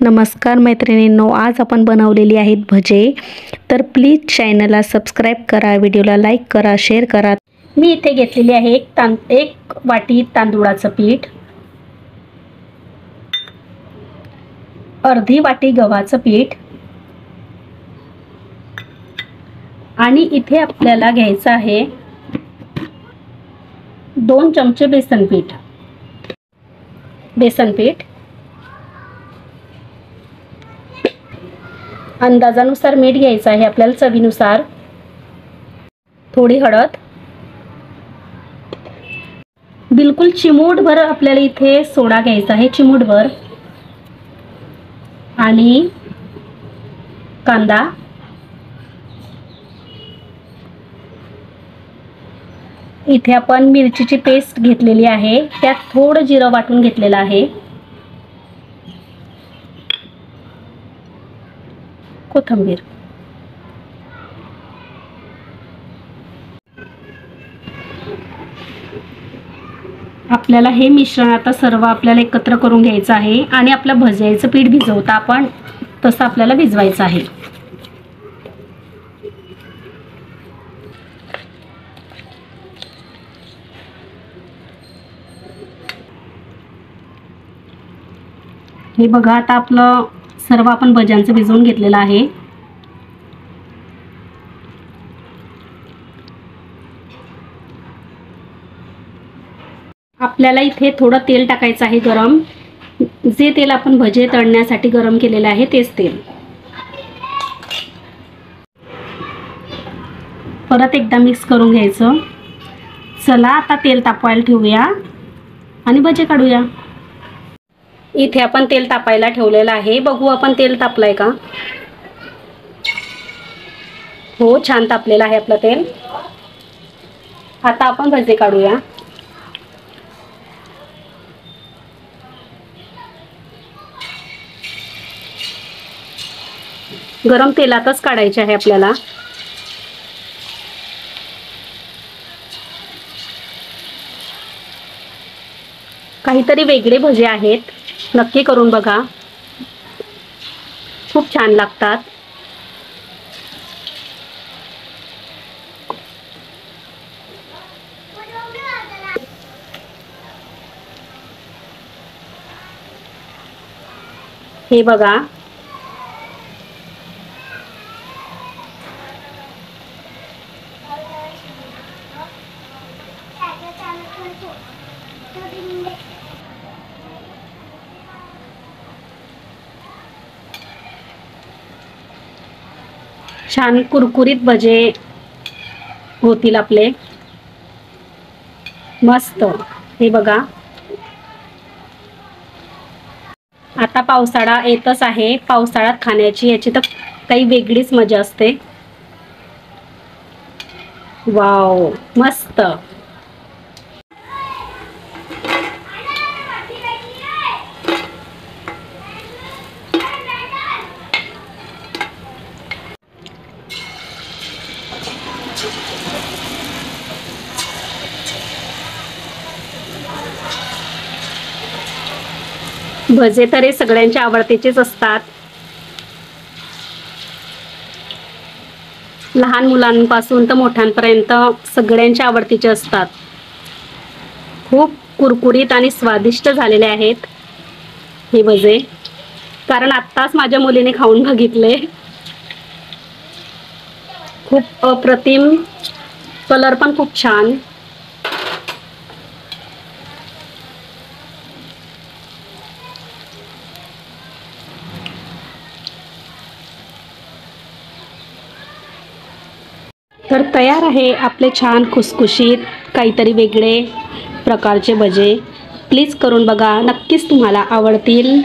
नमस्कार मैत्रिणींनो, आज आपण बनवलेली आहेत भजे। तर प्लीज चॅनलला सबस्क्राइब करा, व्हिडिओला लाईक करा, शेअर करा। मी इथे घेतलेली आहे एक वाटी तांदूळाचं पीठ, अर्धी वाटी गव्हाचं पीठ आणि इथे आपल्याला घ्यायचं आहे 2 चमचे बेसन पीठ। अंदाजानुसार मीठ घ्यायचं आहे आपल्याला, चवीनुसार। थोडी हळद, बिलकुल चिमूटभर आपल्याला इथे सोडा घ्यायचा आहे, चिमूटभर। आणि कांदा, इथे आपण मिरचीची पेस्ट घेतलेली आहे, त्यात थोडं जिरं वाटून घेतलेलं आहे, कोथिंबीर। आपल्याला हे मिश्रण आता सर्व आपल्याला एकत्र करून घ्यायचं आहे आणि आपलं भज्याचं पीठ भिजवता आपण तसं आपल्याला भिजवायचं आहे। हे बघा, आता आपलं सर्व आपण भज्यांचं भिजवून घेतलेलं आहे। आपल्याला इथे थोडं तेल टाकायचं आहे गरम, जे तेल आपण भजे तळण्यासाठी गरम केलेलं आहे तेच तेल। परत एकदा मिक्स करून घ्यायचं। चला आता तेल तापवायला ठेवूया आणि भजे काढूया। इथे आपण तेल तापायला ठेवलेलं आहे, बघू आपण तेल तापलंय का। हो, छान तापलेलं आहे आपलं तेल। आता आपण भजे काढूया। गरम तेलातच काढायचे आहे आपल्याला। काहीतरी वेगळे भजे आहेत, नक्की करून बघा, खूप छान लागतात। हे बघा, छान कुरकुरीत भजे होतील आपले, मस्त। हे बघा, आता पावसाळा येतच आहे, पावसाळ्यात खाण्याची याची तर काही वेगळीच मजा असते। वाव, मस्त। भजे तर हे सगळ्यांच्या आवडतीचेच असतात, लहान मुलांपासून तर मोठ्यांपर्यंत सगळ्यांच्या आवडतीचे असतात। खूप कुरकुरीत आणि स्वादिष्ट झालेले आहेत हे भजे, कारण आत्ताच माझ्या मुलीने खाऊन बघितले। खूप अप्रतिम, कलर पण खूप छान। तर तयार आहे आपले छान खुसखुशीत काहीतरी वेगळे प्रकारचे भजे। प्लीज करून बघा, नक्कीच तुम्हाला आवडतील।